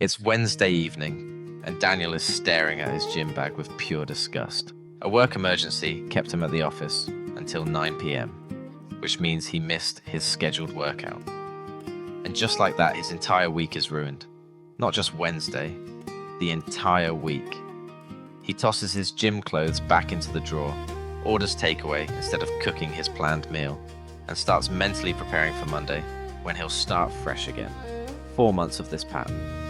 It's Wednesday evening, and Daniel is staring at his gym bag with pure disgust. A work emergency kept him at the office until 9 p.m., which means he missed his scheduled workout. And just like that, his entire week is ruined. Not just Wednesday, the entire week. He tosses his gym clothes back into the drawer, orders takeaway instead of cooking his planned meal, and starts mentally preparing for Monday, when he'll start fresh again. 4 months of this pattern.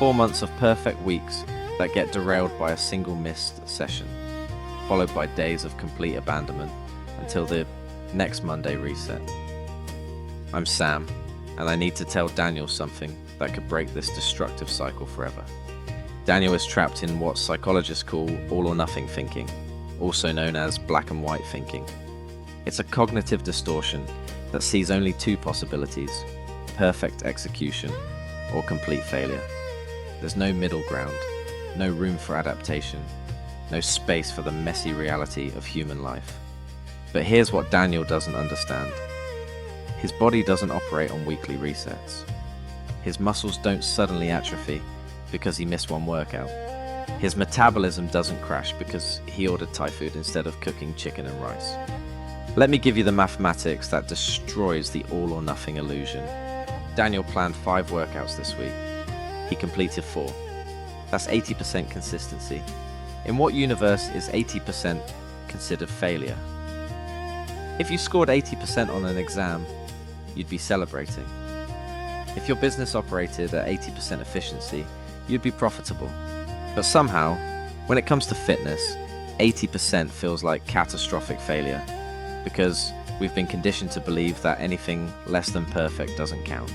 4 months of perfect weeks that get derailed by a single missed session, followed by days of complete abandonment until the next Monday reset. I'm Sam, and I need to tell Daniel something that could break this destructive cycle forever. Daniel is trapped in what psychologists call all or nothing thinking, also known as black and white thinking. It's a cognitive distortion that sees only two possibilities: perfect execution or complete failure. There's no middle ground, no room for adaptation, no space for the messy reality of human life. But here's what Daniel doesn't understand. His body doesn't operate on weekly resets. His muscles don't suddenly atrophy because he missed one workout. His metabolism doesn't crash because he ordered Thai food instead of cooking chicken and rice. Let me give you the mathematics that destroys the all or nothing illusion. Daniel planned 5 workouts this week. He completed 4. That's 80% consistency. In what universe is 80% considered failure? If you scored 80% on an exam, you'd be celebrating. If your business operated at 80% efficiency, you'd be profitable. But somehow, when it comes to fitness, 80% feels like catastrophic failure, because we've been conditioned to believe that anything less than perfect doesn't count.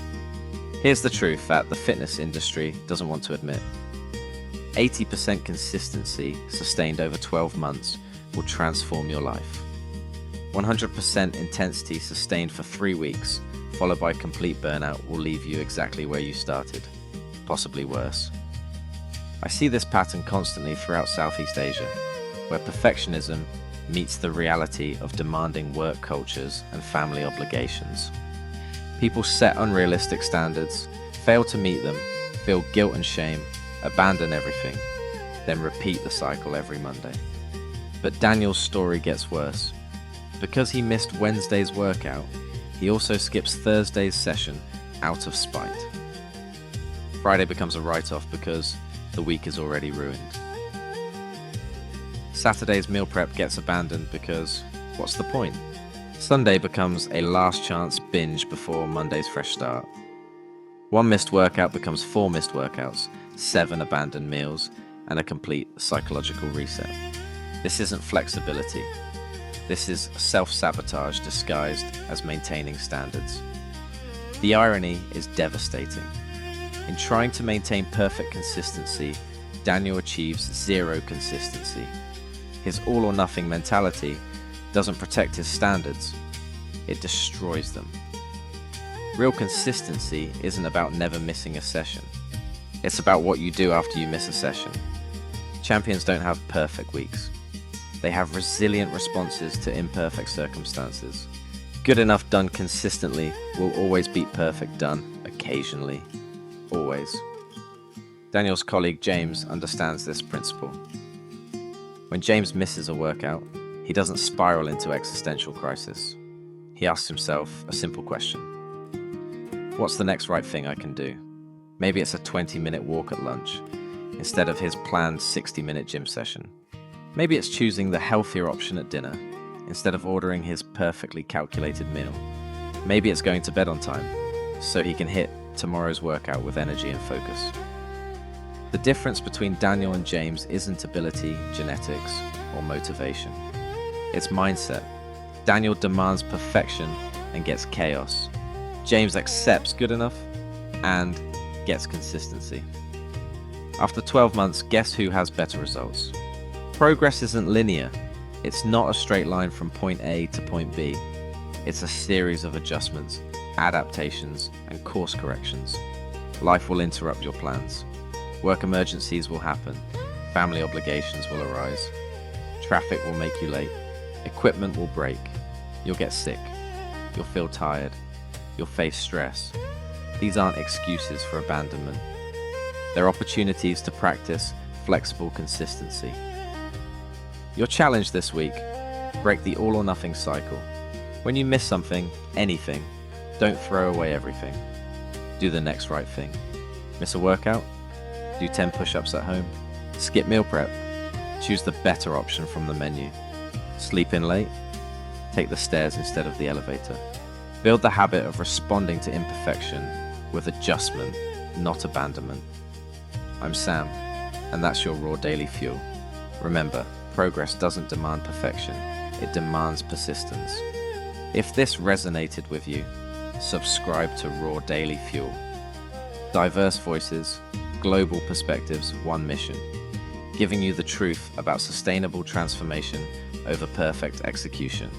Here's the truth that the fitness industry doesn't want to admit. 80% consistency sustained over 12 months will transform your life. 100% intensity sustained for 3 weeks, followed by complete burnout, will leave you exactly where you started, possibly worse. I see this pattern constantly throughout Southeast Asia, where perfectionism meets the reality of demanding work cultures and family obligations. People set unrealistic standards, fail to meet them, feel guilt and shame, abandon everything, then repeat the cycle every Monday. But Daniel's story gets worse. Because he missed Wednesday's workout, he also skips Thursday's session out of spite. Friday becomes a write-off because the week is already ruined. Saturday's meal prep gets abandoned because what's the point? Sunday becomes a last chance binge before Monday's fresh start. 1 missed workout becomes 4 missed workouts, 7 abandoned meals, and a complete psychological reset. This isn't flexibility. This is self-sabotage disguised as maintaining standards. The irony is devastating. In trying to maintain perfect consistency, Daniel achieves 0 consistency. His all-or-nothing mentality doesn't protect his standards, it destroys them. Real consistency isn't about never missing a session. It's about what you do after you miss a session. Champions don't have perfect weeks. They have resilient responses to imperfect circumstances. Good enough done consistently will always beat perfect done occasionally. Always. Daniel's colleague James understands this principle. When James misses a workout, he doesn't spiral into existential crisis. He asks himself a simple question. What's the next right thing I can do? Maybe it's a 20-minute walk at lunch, instead of his planned 60-minute gym session. Maybe it's choosing the healthier option at dinner, instead of ordering his perfectly calculated meal. Maybe it's going to bed on time, so he can hit tomorrow's workout with energy and focus. The difference between Daniel and James isn't ability, genetics, or motivation. It's mindset. Daniel demands perfection and gets chaos. James accepts good enough and gets consistency. After 12 months, guess who has better results? Progress isn't linear. It's not a straight line from point A to point B. It's a series of adjustments, adaptations, and course corrections. Life will interrupt your plans. Work emergencies will happen. Family obligations will arise. Traffic will make you late. Equipment will break. You'll get sick. You'll feel tired. You'll face stress. These aren't excuses for abandonment. They're opportunities to practice flexible consistency. Your challenge this week: break the all or nothing cycle. When you miss something, anything, don't throw away everything. Do the next right thing. Miss a workout? Do 10 push-ups at home. Skip meal prep. Choose the better option from the menu. Sleep in late? Take the stairs instead of the elevator. Build the habit of responding to imperfection with adjustment, not abandonment. I'm Sam, and that's your Raw Daily Fuel. Remember, progress doesn't demand perfection, it demands persistence. If this resonated with you, subscribe to Raw Daily Fuel. Diverse voices, global perspectives, one mission. Giving you the truth about sustainable transformation over perfect execution.